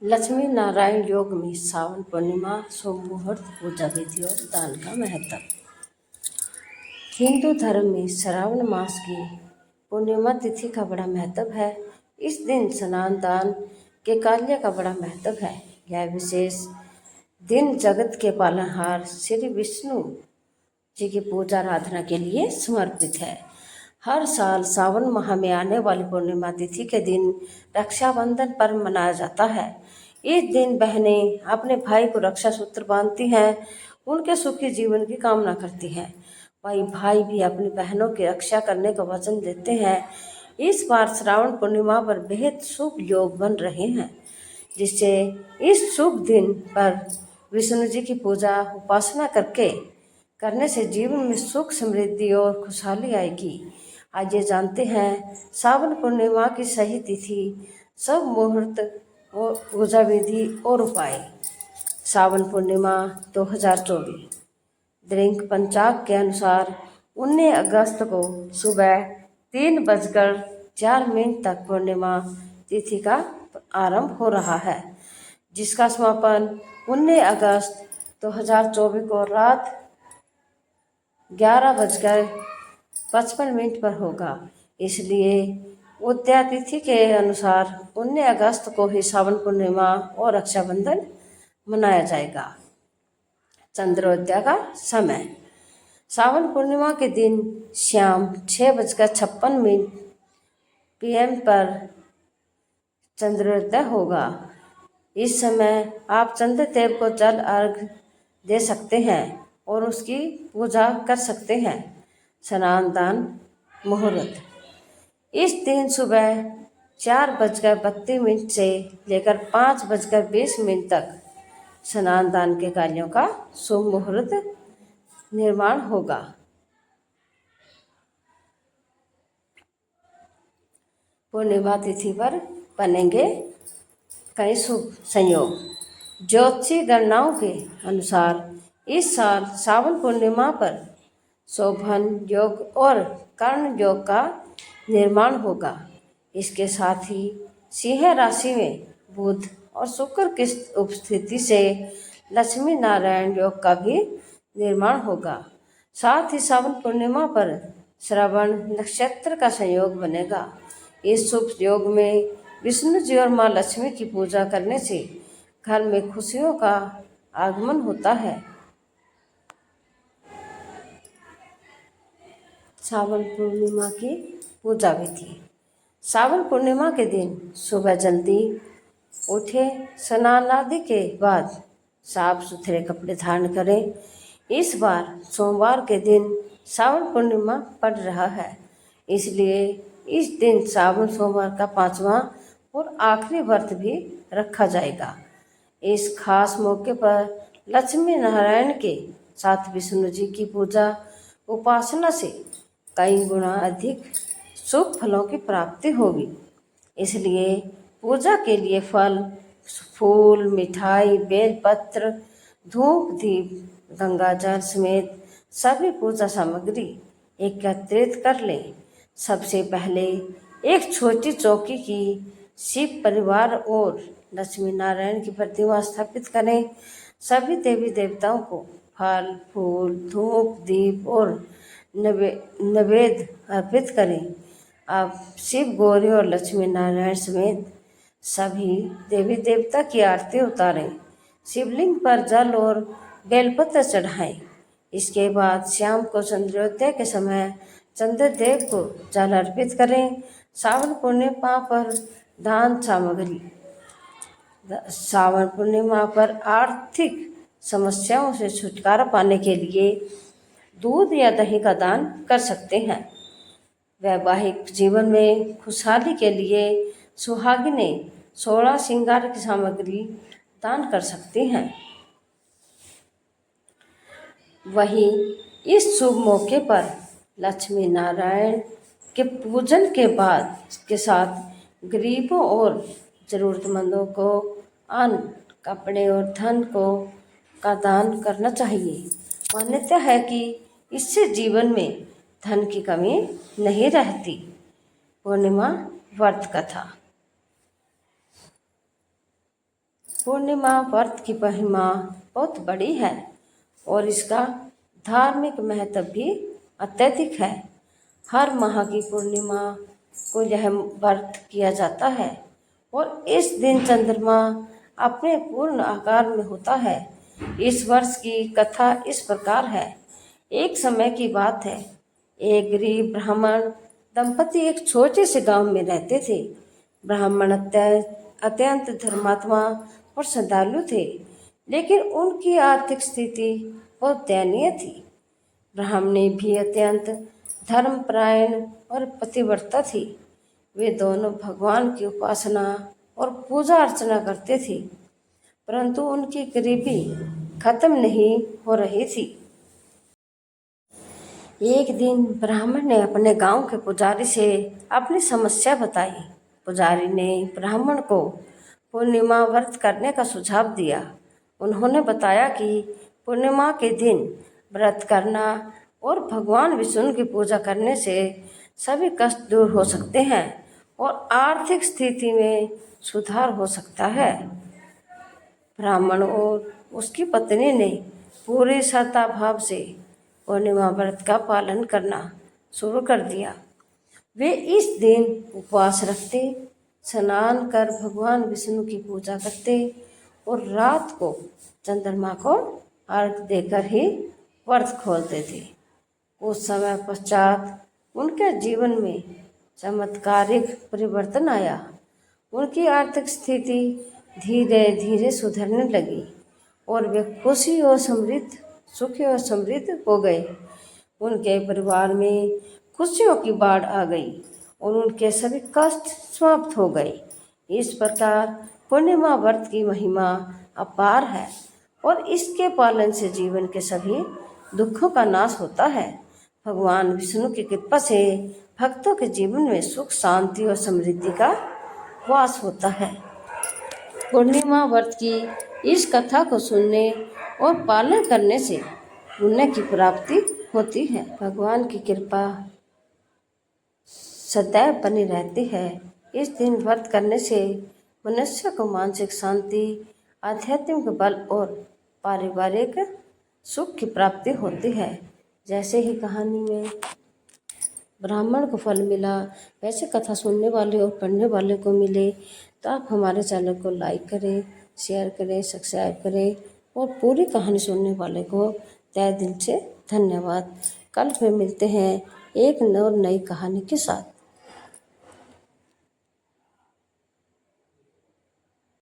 लक्ष्मी नारायण योग में श्रावण पूर्णिमा शुभ मुहूर्त पूजा विधि और दान का महत्व। हिंदू धर्म में श्रावण मास की पूर्णिमा तिथि का बड़ा महत्व है। इस दिन स्नान दान के कार्य का बड़ा महत्व है। यह विशेष दिन जगत के पालनहार श्री विष्णु जी की पूजा आराधना के लिए समर्पित है। हर साल सावन माह में आने वाली पूर्णिमा तिथि के दिन रक्षाबंधन पर्व मनाया जाता है। इस दिन बहनें अपने भाई को रक्षा सूत्र बांधती हैं, उनके सुखी जीवन की कामना करती हैं। वहीं भाई भी अपनी बहनों की रक्षा करने का वचन देते हैं। इस बार श्रावण पूर्णिमा पर बेहद शुभ योग बन रहे हैं, जिससे इस शुभ दिन पर विष्णु जी की पूजा उपासना करने से जीवन में सुख समृद्धि और खुशहाली आएगी। आइए जानते हैं श्रावण पूर्णिमा की सही तिथि, शुभ मुहूर्त और पूजा विधि और उपाय। श्रावण पूर्णिमा 2024 दिनांक पंचांग के अनुसार 19 अगस्त को सुबह 3:04 तक पूर्णिमा तिथि का आरंभ हो रहा है, जिसका समापन 19 अगस्त 2024 को रात 11:55 पर होगा। इसलिए उदया तिथि के अनुसार 19 अगस्त को ही श्रावण पूर्णिमा और रक्षाबंधन मनाया जाएगा। चंद्रोदय का समय श्रावण पूर्णिमा के दिन शाम 6:56 PM पर चंद्रोदय होगा। इस समय आप चंद्रदेव को जल अर्घ्य दे सकते हैं और उसकी पूजा कर सकते हैं। स्नान दान मुहूर्त इस दिन सुबह 4:32 से लेकर 5:20 तक स्नान दान के कार्यों का शुभ मुहूर्त निर्माण होगा। पूर्णिमा तिथि पर बनेंगे कई शुभ संयोग। ज्योतिषी गणनाओं के अनुसार इस साल श्रावण पूर्णिमा पर शोभन योग और कर्ण योग का निर्माण होगा। इसके साथ ही सिंह राशि में बुध और शुक्र की उपस्थिति से लक्ष्मी नारायण योग का भी निर्माण होगा। साथ ही श्रावण पूर्णिमा पर श्रवण नक्षत्र का संयोग बनेगा। इस शुभ योग में विष्णु जी और माँ लक्ष्मी की पूजा करने से घर में खुशियों का आगमन होता है। श्रावण पूर्णिमा की पूजा विधि। श्रावण पूर्णिमा के दिन सुबह जल्दी उठे, स्नान आदि के बाद साफ सुथरे कपड़े धारण करें। इस बार सोमवार के दिन श्रावण पूर्णिमा पड़ रहा है, इसलिए इस दिन श्रावण सोमवार का 5वां और आखिरी व्रत भी रखा जाएगा। इस खास मौके पर लक्ष्मी नारायण के साथ विष्णु जी की पूजा उपासना से कई गुना अधिक शुभ फलों की प्राप्ति होगी। इसलिए पूजा के लिए फल, फूल, मिठाई, बेलपत्र, धूप, दीप, गंगाजल समेत सभी पूजा सामग्री एकत्रित कर लें। सबसे पहले एक छोटी चौकी की शिव परिवार और लक्ष्मी नारायण की प्रतिमा स्थापित करें। सभी देवी देवताओं को फल, फूल, धूप, दीप और नैवेद्य अर्पित करें। अब शिव, गौरी और लक्ष्मी नारायण समेत सभी देवी देवता की आरती उतारें। शिवलिंग पर जल और बेलपत्र चढ़ाएं। इसके बाद शाम को चंद्रोदय के समय चंद्रदेव को जल अर्पित करें। श्रावण पूर्णिमा पर दान सामग्री। श्रावण पूर्णिमा पर आर्थिक समस्याओं से छुटकारा पाने के लिए दूध या दही का दान कर सकते हैं। वैवाहिक जीवन में खुशहाली के लिए सुहागिनें 16 श्रृंगार की सामग्री दान कर सकती हैं। वहीं इस शुभ मौके पर लक्ष्मी नारायण के पूजन के बाद के साथ गरीबों और ज़रूरतमंदों को अन्न, कपड़े और धन का दान करना चाहिए। मान्यता है कि इससे जीवन में धन की कमी नहीं रहती। पूर्णिमा व्रत कथा। पूर्णिमा व्रत की महिमा बहुत बड़ी है और इसका धार्मिक महत्व भी अत्यधिक है। हर माह की पूर्णिमा को यह व्रत किया जाता है और इस दिन चंद्रमा अपने पूर्ण आकार में होता है। इस वर्ष की कथा इस प्रकार है। एक समय की बात है, एक गरीब ब्राह्मण दंपति एक छोटे से गांव में रहते थे। ब्राह्मण अत्यंत धर्मात्मा और श्रद्धालु थे, लेकिन उनकी आर्थिक स्थिति बहुत दयनीय थी। ब्राह्मणी भी अत्यंत धर्मपरायण और पतिव्रता थी। वे दोनों भगवान की उपासना और पूजा अर्चना करते थे, परंतु उनकी गरीबी खत्म नहीं हो रही थी। एक दिन ब्राह्मण ने अपने गांव के पुजारी से अपनी समस्या बताई। पुजारी ने ब्राह्मण को पूर्णिमा व्रत करने का सुझाव दिया। उन्होंने बताया कि पूर्णिमा के दिन व्रत करना और भगवान विष्णु की पूजा करने से सभी कष्ट दूर हो सकते हैं और आर्थिक स्थिति में सुधार हो सकता है। ब्राह्मण और उसकी पत्नी ने पूरी श्रद्धा भाव से पूर्णिमा व्रत का पालन करना शुरू कर दिया। वे इस दिन उपवास रखते, स्नान कर भगवान विष्णु की पूजा करते और रात को चंद्रमा को अर्घ्य देकर ही व्रत खोलते थे। कुछ समय पश्चात उनके जीवन में चमत्कारिक परिवर्तन आया। उनकी आर्थिक स्थिति धीरे धीरे सुधरने लगी और वे सुखी और समृद्ध हो गए। उनके परिवार में खुशियों की बाढ़ आ गई और उनके सभी कष्ट समाप्त हो गए। इस प्रकार पूर्णिमा व्रत की महिमा अपार है और इसके पालन से जीवन के सभी दुखों का नाश होता है। भगवान विष्णु की कृपा से भक्तों के जीवन में सुख, शांति और समृद्धि का वास होता है। पूर्णिमा व्रत की इस कथा को सुनने और पालन करने से पुण्य की प्राप्ति होती है। भगवान की कृपा सदैव बनी रहती है। इस दिन व्रत करने से मनुष्य को मानसिक शांति, आध्यात्मिक बल और पारिवारिक सुख की प्राप्ति होती है। जैसे ही कहानी में ब्राह्मण को फल मिला, वैसे कथा सुनने वाले और पढ़ने वाले को मिले। तो आप हमारे चैनल को लाइक करें, शेयर करें, सब्सक्राइब करें और पूरी कहानी सुनने वाले को तहे दिल से धन्यवाद। कल फिर मिलते हैं एक और नई कहानी के साथ।